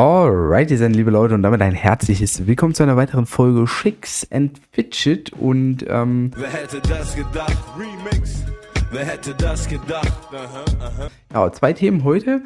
Alrighty then, liebe Leute, und damit ein herzliches Willkommen zu einer weiteren Folge Chicks and Fidget. Und Wer hätte das gedacht? Remix. Wer hätte das gedacht? ja, zwei Themen heute.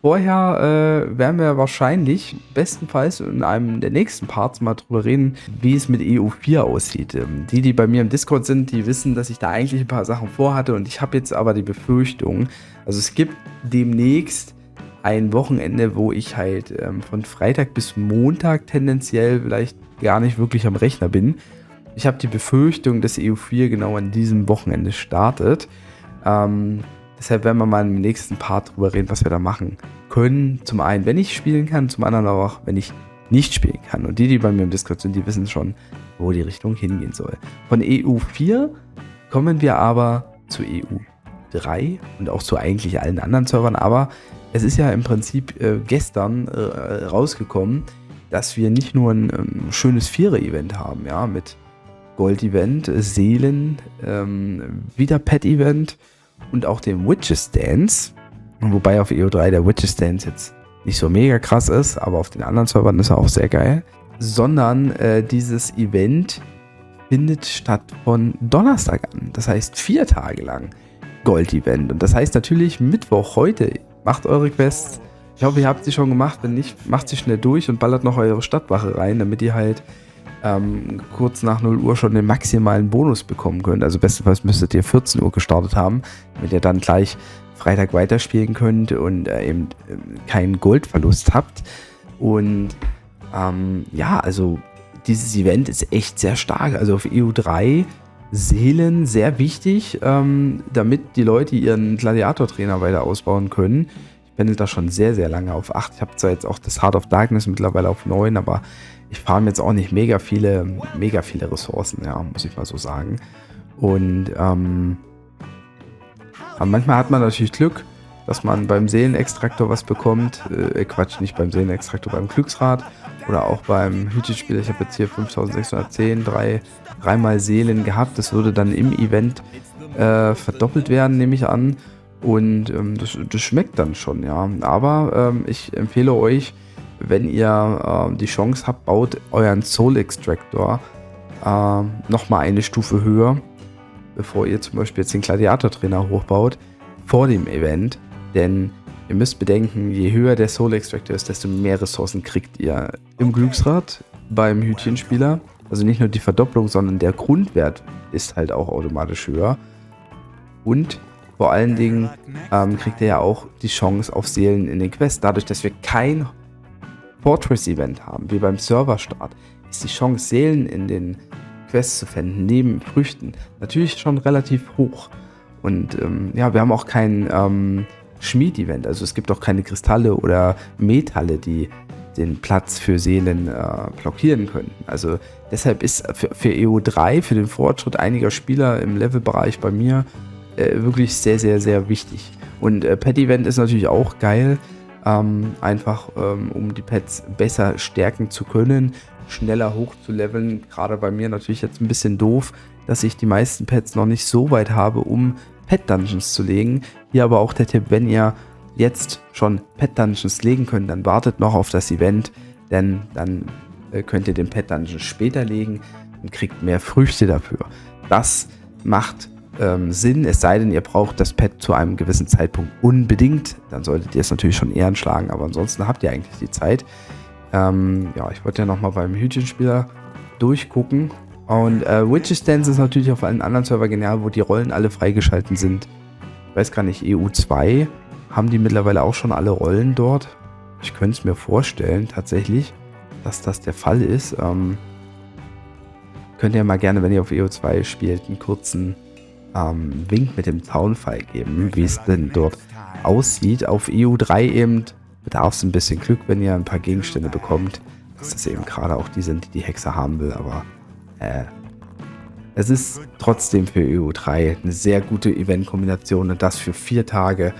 Vorher werden wir wahrscheinlich bestenfalls in einem der nächsten Parts mal drüber reden, wie es mit EU4 aussieht. Die bei mir im Discord sind, die wissen, dass ich da eigentlich ein paar Sachen vorhatte, und ich habe jetzt aber die Befürchtung, also es gibt demnächst ein Wochenende, wo ich halt von Freitag bis Montag tendenziell vielleicht gar nicht wirklich am Rechner bin. Ich habe die Befürchtung, dass EU4 genau an diesem Wochenende startet. Deshalb werden wir mal im nächsten Part drüber reden, was wir da machen können. Zum einen, wenn ich spielen kann, zum anderen auch, wenn ich nicht spielen kann. Und die bei mir im Discord sind, die wissen schon, wo die Richtung hingehen soll. Von EU4 kommen wir aber zu EU3 und auch zu eigentlich allen anderen Servern, aber es ist ja im Prinzip gestern rausgekommen, dass wir nicht nur ein schönes Vierer-Event haben, ja, mit Gold-Event, Seelen, wieder Pet-Event und auch dem Witches Dance. Wobei auf EU3 der Witches Dance jetzt nicht so mega krass ist, aber auf den anderen Servern ist er auch sehr geil. Sondern dieses Event findet statt von Donnerstag an. Das heißt 4 Tage lang Gold-Event. Und das heißt natürlich Mittwoch heute. Macht eure Quests. Ich hoffe, ihr habt sie schon gemacht. Wenn nicht, macht sie schnell durch und ballert noch eure Stadtwache rein, damit ihr halt kurz nach 0 Uhr schon den maximalen Bonus bekommen könnt. Also bestenfalls müsstet ihr 14 Uhr gestartet haben, damit ihr dann gleich Freitag weiterspielen könnt und eben keinen Goldverlust habt. Und ja, also dieses Event ist echt sehr stark. Also auf EU3 Seelen sehr wichtig, damit die Leute ihren Gladiator-Trainer weiter ausbauen können. Ich pendel da schon sehr, sehr lange auf 8. Ich habe zwar jetzt auch das Heart of Darkness mittlerweile auf 9, aber ich farme jetzt auch nicht mega viele Ressourcen, ja, muss ich mal so sagen. Und aber manchmal hat man natürlich Glück, dass man beim Seelenextraktor was bekommt. Nicht beim Seelenextraktor, beim Glücksrad oder auch beim Hütchenspieler. Ich habe jetzt hier 5610, dreimal Seelen gehabt. Das würde dann im Event verdoppelt werden, nehme ich an. Und das schmeckt dann schon, ja. Aber ich empfehle euch, wenn ihr die Chance habt, baut euren Soul Extractor nochmal eine Stufe höher, bevor ihr zum Beispiel jetzt den Gladiator-Trainer hochbaut, vor dem Event. Denn ihr müsst bedenken, je höher der Soul Extractor ist, desto mehr Ressourcen kriegt ihr im Glücksrad beim Hütchenspieler. Also nicht nur die Verdopplung, sondern der Grundwert ist halt auch automatisch höher. Und vor allen Dingen kriegt ihr ja auch die Chance auf Seelen in den Quests. Dadurch, dass wir kein Fortress-Event haben, wie beim Serverstart, ist die Chance, Seelen in den Quests zu finden, neben Früchten, natürlich schon relativ hoch. Und ja, wir haben auch kein Schmied-Event, also es gibt auch keine Kristalle oder Metalle, die den Platz für Seelen blockieren können. Also deshalb ist für EU3, für den Fortschritt einiger Spieler im Levelbereich bei mir wirklich sehr, sehr, sehr wichtig. Und Pet-Event ist natürlich auch geil, einfach um die Pets besser stärken zu können, schneller hochzuleveln. Gerade bei mir natürlich jetzt ein bisschen doof, dass ich die meisten Pets noch nicht so weit habe, um Pet-Dungeons zu legen. Hier aber auch der Tipp, wenn ihr jetzt schon Pet-Dungeons legen könnt, dann wartet noch auf das Event, denn dann könnt ihr den Pet-Dungeon später legen und kriegt mehr Früchte dafür. Das macht Sinn, es sei denn, ihr braucht das Pet zu einem gewissen Zeitpunkt unbedingt. Dann solltet ihr es natürlich schon eher anschlagen, aber ansonsten habt ihr eigentlich die Zeit. Ja, ich wollte ja nochmal beim Hütchenspieler durchgucken. Und Witches Dance ist natürlich auf allen anderen Server genial, wo die Rollen alle freigeschalten sind. Ich weiß gar nicht, EU2 haben die mittlerweile auch schon alle Rollen dort. Ich könnte es mir vorstellen, tatsächlich, dass das der Fall ist. Könnt ihr mal gerne, wenn ihr auf EU2 spielt, einen kurzen Wink mit dem Zaunpfeil geben, wie es denn dort aussieht. Auf EU3 eben bedarf es ein bisschen Glück, wenn ihr ein paar Gegenstände bekommt, dass das eben gerade auch die sind, die Hexe haben will, aber es ist trotzdem für EU3 eine sehr gute Eventkombination, und das für 4 Tage,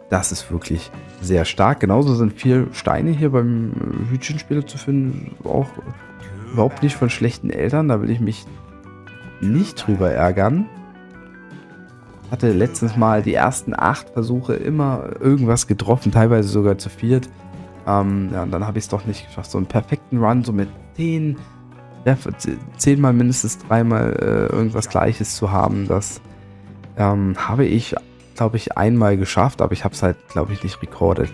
das ist wirklich sehr stark. Genauso sind 4 Steine hier beim Hütchenspieler zu finden, auch überhaupt nicht von schlechten Eltern, da will ich mich nicht drüber ärgern. Hatte letztens mal die ersten 8 Versuche immer irgendwas getroffen, teilweise sogar zu 4. Ja, und dann habe ich es doch nicht geschafft. So einen perfekten Run, so mit 10 mal mindestens 3-mal irgendwas Gleiches zu haben, das habe ich, glaube ich, einmal geschafft, aber ich habe es halt, glaube ich, nicht recorded.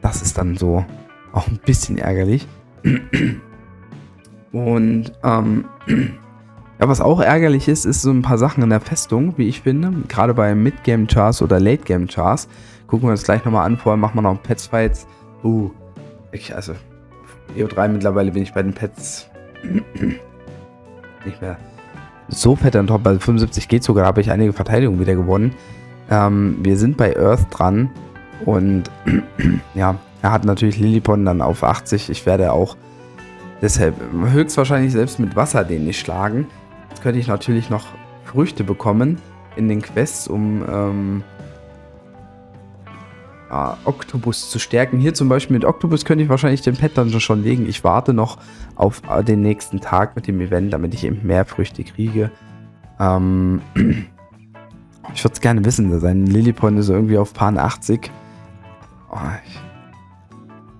Das ist dann so auch ein bisschen ärgerlich. Und ja, was auch ärgerlich ist so ein paar Sachen in der Festung, wie ich finde. Gerade bei Mid-Game-Chars oder Late-Game-Chars. Gucken wir uns gleich nochmal an. Vorher machen wir noch Pets-Fights. Also EO3 mittlerweile bin ich bei den Pets nicht mehr so fett an top. Bei 75 geht sogar, habe ich einige Verteidigungen wieder gewonnen. Wir sind bei Earth dran. Und ja, er hat natürlich Lillipon dann auf 80. Ich werde auch deshalb höchstwahrscheinlich selbst mit Wasser den nicht schlagen. Jetzt könnte ich natürlich noch Früchte bekommen in den Quests, um Oktopus zu stärken. Hier zum Beispiel mit Oktopus könnte ich wahrscheinlich den Pet dann schon legen. Ich warte noch auf den nächsten Tag mit dem Event, damit ich eben mehr Früchte kriege. Ich würde es gerne wissen, sein Lillipon ist irgendwie auf Pan 80.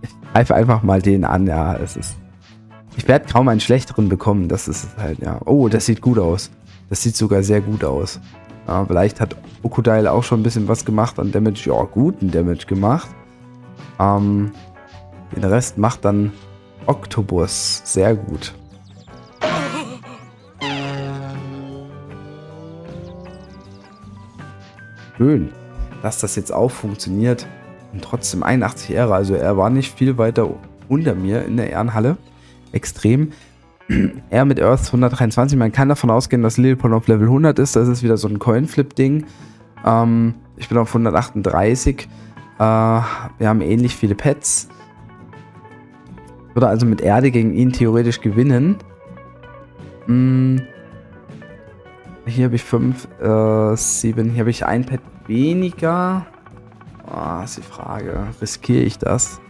Ich greife einfach mal den an, ja, ich werde kaum einen schlechteren bekommen, das ist halt, ja. Oh, das sieht gut aus. Das sieht sogar sehr gut aus. Ja, vielleicht hat Okodile auch schon ein bisschen was gemacht an Damage. Ja, guten Damage gemacht. Den Rest macht dann Oktopus. Sehr gut. Schön, dass das jetzt auch funktioniert. Und trotzdem 81 Ehre. Also er war nicht viel weiter unter mir in der Ehrenhalle. Extrem. Er mit Earth 123. Man kann davon ausgehen, dass Lillipon auf Level 100 ist. Das ist wieder so ein Coinflip-Ding. Ich bin auf 138. Wir haben ähnlich viele Pets. Ich würde also mit Erde gegen ihn theoretisch gewinnen. Hier habe ich 5, 7. Hier habe ich ein Pet weniger. Ist die Frage. Riskiere ich das?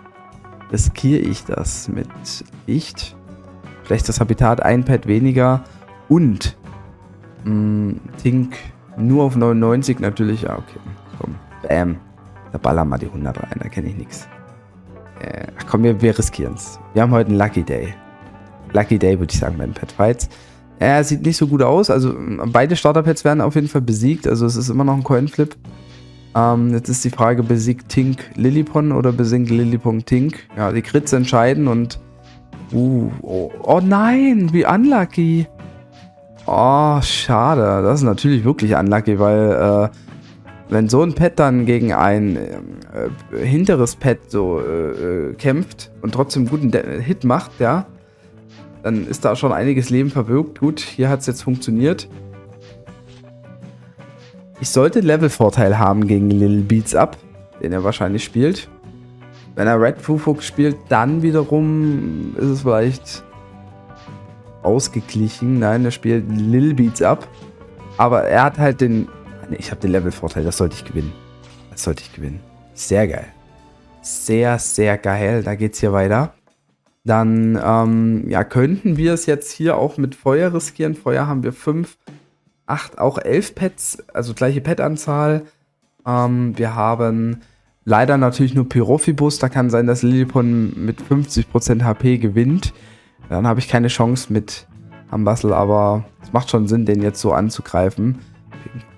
Riskiere ich das mit Licht? Schlechtes Habitat, ein Pet weniger und Tink nur auf 99 natürlich. Ja, okay. Komm. Bam. Da ballern wir die 100 rein, da kenne ich nichts. Ach komm, wir riskieren es. Wir haben heute einen Lucky Day. Lucky Day würde ich sagen bei den Pet Fights. Er sieht nicht so gut aus. Also beide Starter-Pets werden auf jeden Fall besiegt. Also es ist immer noch ein Coinflip. Jetzt ist die Frage, besiegt Tink Lillipon oder besiegt Lillipon Tink? Ja, die Crits entscheiden und oh nein, wie unlucky. Oh, schade. Das ist natürlich wirklich unlucky, weil wenn so ein Pet dann gegen ein hinteres Pet so kämpft und trotzdem guten Hit macht, ja, dann ist da schon einiges Leben verwirkt. Gut, hier hat es jetzt funktioniert. Ich sollte Level-Vorteil haben gegen Lil Beats Up, den er wahrscheinlich spielt. Wenn er Red Fufuk spielt, dann wiederum ist es vielleicht ausgeglichen. Nein, er spielt Lil Beats Up. Aber er hat halt ich habe den Level-Vorteil, das sollte ich gewinnen. Das sollte ich gewinnen. Sehr geil. Sehr, sehr geil. Da geht's hier weiter. Dann ja, könnten wir es jetzt hier auch mit Feuer riskieren. Feuer haben wir 5, 8, auch 11 Pets, also gleiche Pet-Anzahl. Wir haben leider natürlich nur Pyrophibus. Da kann sein, dass Lillipon mit 50% HP gewinnt. Dann habe ich keine Chance mit Ambassel, aber es macht schon Sinn, den jetzt so anzugreifen.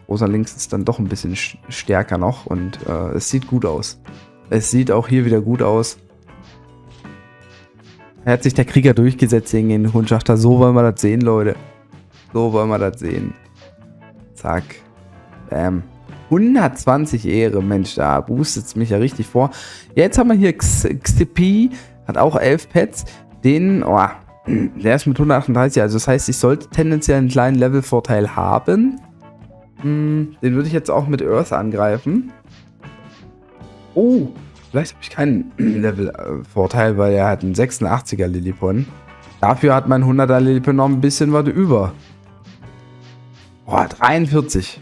Rosa links ist dann doch ein bisschen stärker noch und es sieht gut aus. Es sieht auch hier wieder gut aus. Er hat sich der Krieger durchgesetzt gegen den Hundschachter. So wollen wir das sehen, Leute. So wollen wir das sehen. Zack. Bam. 120 Ehre, Mensch, da boostet es mich ja richtig vor. Jetzt haben wir hier Xipi, hat auch 11 Pets. Der ist mit 138, also das heißt, ich sollte tendenziell einen kleinen Level-Vorteil haben. Den würde ich jetzt auch mit Earth angreifen. Oh, vielleicht habe ich keinen Level-Vorteil, weil er hat einen 86er Lillipon. Dafür hat mein 100er Lillipon noch ein bisschen was über. 43.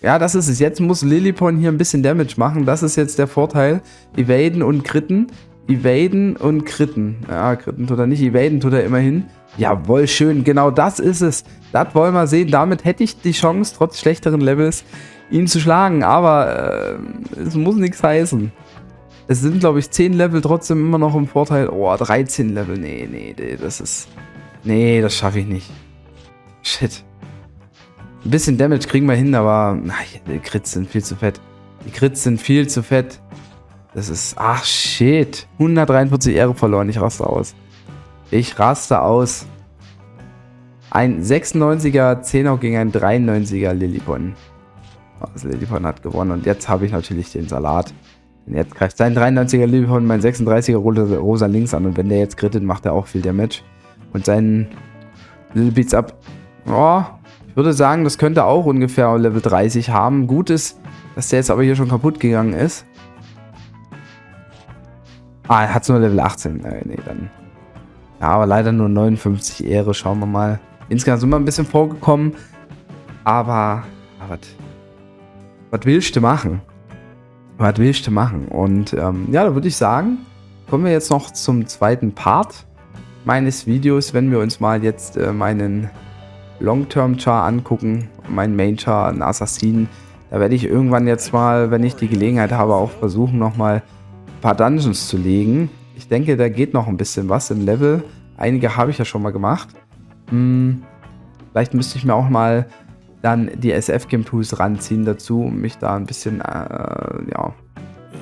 Ja, das ist es. Jetzt muss Lillipon hier ein bisschen Damage machen. Das ist jetzt der Vorteil. Evaden und Critten. Evaden und Critten. Ja, Critten tut er nicht. Evaden tut er immerhin. Jawohl, schön. Genau das ist es. Das wollen wir sehen. Damit hätte ich die Chance, trotz schlechteren Levels, ihn zu schlagen. Aber es muss nichts heißen. Es sind, glaube ich, 10 Level trotzdem immer noch im Vorteil. Oh, 13 Level. Nee, das ist... Nee, das schaffe ich nicht. Shit. Ein bisschen Damage kriegen wir hin, aber... Die Crits sind viel zu fett. Das ist... Ach, shit. 143 Ehre verloren. Ich raste aus. Ein 96er Zenok gegen ein 93er Lillipon. Also Lillipon hat gewonnen und jetzt habe ich natürlich den Salat. Denn jetzt greift sein 93er Lillipon mein 36er Rosa links an und wenn der jetzt crittet, macht er auch viel Damage. Und seinen Little Beats Up, ich würde sagen, das könnte auch ungefähr Level 30 haben. Gut ist, dass der jetzt aber hier schon kaputt gegangen ist. Er hat nur Level 18. Nee, dann. Ja, aber leider nur 59 Ehre. Schauen wir mal. Insgesamt sind wir ein bisschen vorgekommen. Aber was willst du machen? Und da würde ich sagen, kommen wir jetzt noch zum zweiten Part meines Videos, wenn wir uns mal jetzt meinen Long-Term-Char angucken, meinen Main-Char, einen Assassin. Da werde ich irgendwann jetzt mal, wenn ich die Gelegenheit habe, auch versuchen, nochmal ein paar Dungeons zu legen. Ich denke, da geht noch ein bisschen was im Level. Einige habe ich ja schon mal gemacht. Vielleicht müsste ich mir auch mal dann die SF-Game-Tools ranziehen dazu, um mich da ein bisschen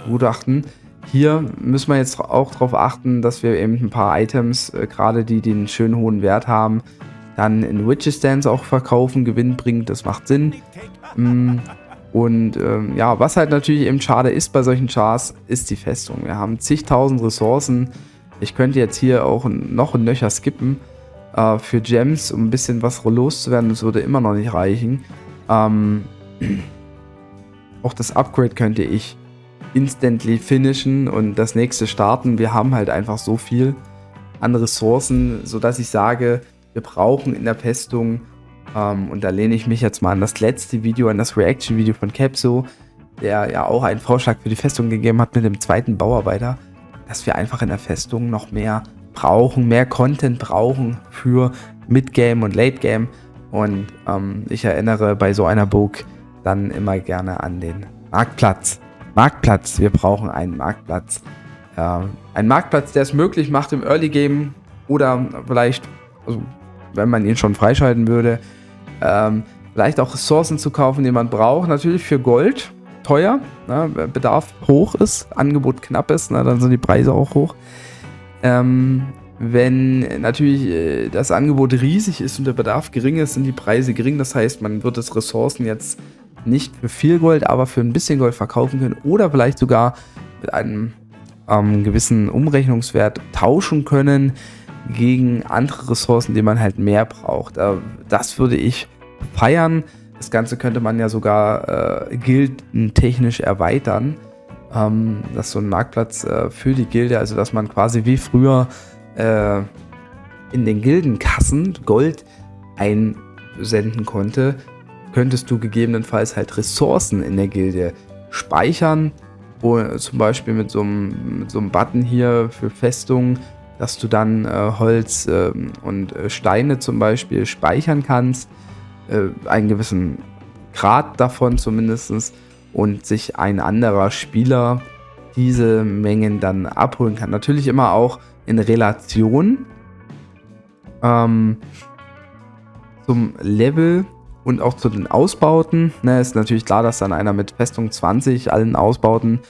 gutachten. Hier müssen wir jetzt auch darauf achten, dass wir eben ein paar Items, gerade die den schönen hohen Wert haben, dann in Witches Dance auch verkaufen, Gewinn bringt, das macht Sinn. Und was halt natürlich eben schade ist bei solchen Chars, ist die Festung. Wir haben zigtausend Ressourcen. Ich könnte jetzt hier auch noch ein Nöcher skippen für Gems, um ein bisschen was loszuwerden. Das würde immer noch nicht reichen. Auch das Upgrade könnte ich instantly finishen und das nächste starten. Wir haben halt einfach so viel an Ressourcen, sodass ich sage, wir brauchen in der Festung, und da lehne ich mich jetzt mal an das letzte Video, an das Reaction-Video von Capso, der ja auch einen Vorschlag für die Festung gegeben hat mit dem zweiten Bauarbeiter, dass wir einfach in der Festung noch mehr brauchen, mehr Content brauchen für Mid-Game und Late-Game. Und ich erinnere bei so einer Burg dann immer gerne an den Marktplatz. Wir brauchen einen Marktplatz. Ein Marktplatz, der es möglich macht im Early Game oder vielleicht, also wenn man ihn schon freischalten würde, vielleicht auch Ressourcen zu kaufen, die man braucht. Natürlich für Gold teuer, ne, Bedarf hoch ist, Angebot knapp ist, ne, dann sind die Preise auch hoch. Wenn natürlich das Angebot riesig ist und der Bedarf gering ist, sind die Preise gering. Das heißt, man wird das Ressourcen jetzt nicht für viel Gold, aber für ein bisschen Gold verkaufen können oder vielleicht sogar mit einem gewissen Umrechnungswert tauschen können gegen andere Ressourcen, die man halt mehr braucht. Das würde ich feiern. Das Ganze könnte man ja sogar gildentechnisch erweitern. Dass so ein Marktplatz für die Gilde, also dass man quasi wie früher in den Gildenkassen Gold einsenden konnte, könntest du gegebenenfalls halt Ressourcen in der Gilde speichern, wo zum Beispiel mit so einem Button hier für Festungen, dass du dann Holz und Steine zum Beispiel speichern kannst, einen gewissen Grad davon zumindest, und sich ein anderer Spieler diese Mengen dann abholen kann. Natürlich immer auch in Relation zum Level und auch zu den Ausbauten. Ne, ist natürlich klar, dass dann einer mit Festung 20 allen Ausbauten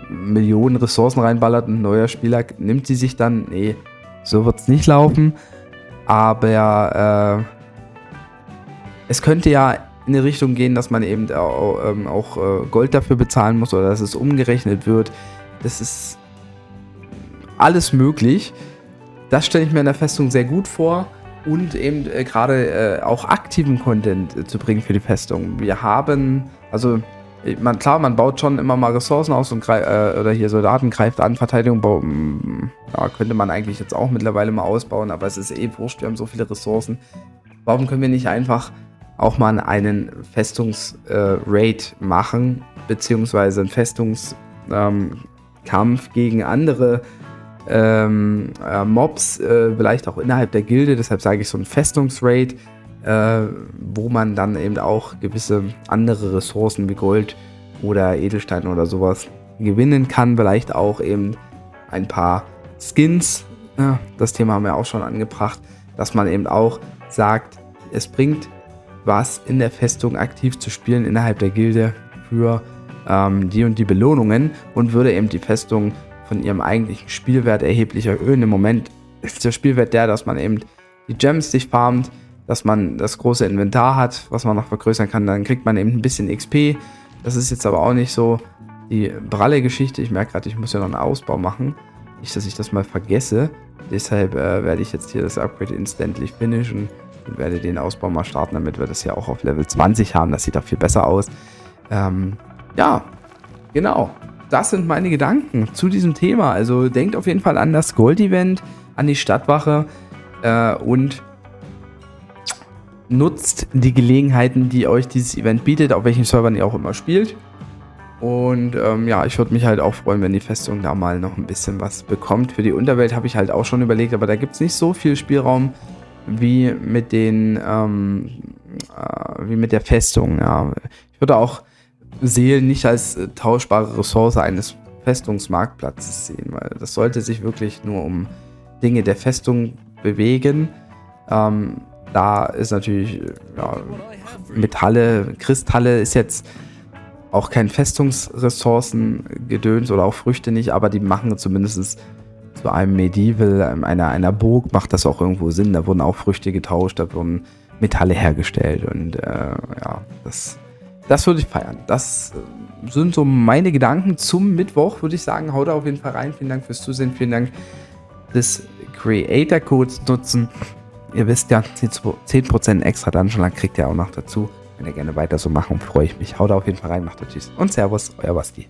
Millionen Ressourcen reinballert und ein neuer Spieler nimmt sie sich dann. Nee, so wird es nicht laufen. Aber es könnte ja in die Richtung gehen, dass man eben auch Gold dafür bezahlen muss oder dass es umgerechnet wird. Das ist alles möglich. Das stelle ich mir in der Festung sehr gut vor und eben gerade auch aktiven Content zu bringen für die Festung. Wir haben, also man baut schon immer mal Ressourcen aus und oder hier Soldaten greift an, Verteidigung könnte man eigentlich jetzt auch mittlerweile mal ausbauen, aber es ist wurscht, wir haben so viele Ressourcen. Warum können wir nicht einfach auch mal einen Festungsraid machen, beziehungsweise einen Festungskampf gegen andere Mobs, vielleicht auch innerhalb der Gilde, deshalb sage ich so ein Festungsraid, wo man dann eben auch gewisse andere Ressourcen wie Gold oder Edelsteine oder sowas gewinnen kann. Vielleicht auch eben ein paar Skins. Ja, das Thema haben wir auch schon angebracht, dass man eben auch sagt, es bringt was in der Festung aktiv zu spielen innerhalb der Gilde für die und die Belohnungen und würde eben die Festung von ihrem eigentlichen Spielwert erheblich erhöhen. Im Moment ist der Spielwert der, dass man eben die Gems sich farmt, dass man das große Inventar hat, was man noch vergrößern kann, dann kriegt man eben ein bisschen XP. Das ist jetzt aber auch nicht so die pralle Geschichte. Ich merke gerade, ich muss ja noch einen Ausbau machen. Nicht, dass ich das mal vergesse. Deshalb werde ich jetzt hier das Upgrade instantly finishen und werde den Ausbau mal starten, damit wir das ja auch auf Level 20 haben. Das sieht auch viel besser aus. Ja, genau. Das sind meine Gedanken zu diesem Thema. Also denkt auf jeden Fall an das Gold-Event, an die Stadtwache und nutzt die Gelegenheiten, die euch dieses Event bietet, auf welchen Servern ihr auch immer spielt. Und ja, ich würde mich halt auch freuen, wenn die Festung da mal noch ein bisschen was bekommt. Für die Unterwelt habe ich halt auch schon überlegt, aber da gibt es nicht so viel Spielraum wie mit den wie mit der Festung. Ja. Ich würde auch Seelen nicht als tauschbare Ressource eines Festungsmarktplatzes sehen, weil das sollte sich wirklich nur um Dinge der Festung bewegen. Da ist natürlich Metalle, Kristalle ist jetzt auch kein Festungsressourcen-Gedöns oder auch Früchte nicht, aber die machen zumindest zu einem Medieval, einer Burg, macht das auch irgendwo Sinn. Da wurden auch Früchte getauscht, da wurden Metalle hergestellt und ja, das würde ich feiern. Das sind so meine Gedanken zum Mittwoch, würde ich sagen. Haut da auf jeden Fall rein. Vielen Dank fürs Zusehen. Vielen Dank des Creator-Codes nutzen. Ihr wisst ja, 10% extra Dungeon kriegt ihr auch noch dazu. Wenn ihr gerne weiter so machen, freue ich mich. Haut da auf jeden Fall rein, macht Tschüss und Servus, euer Basti.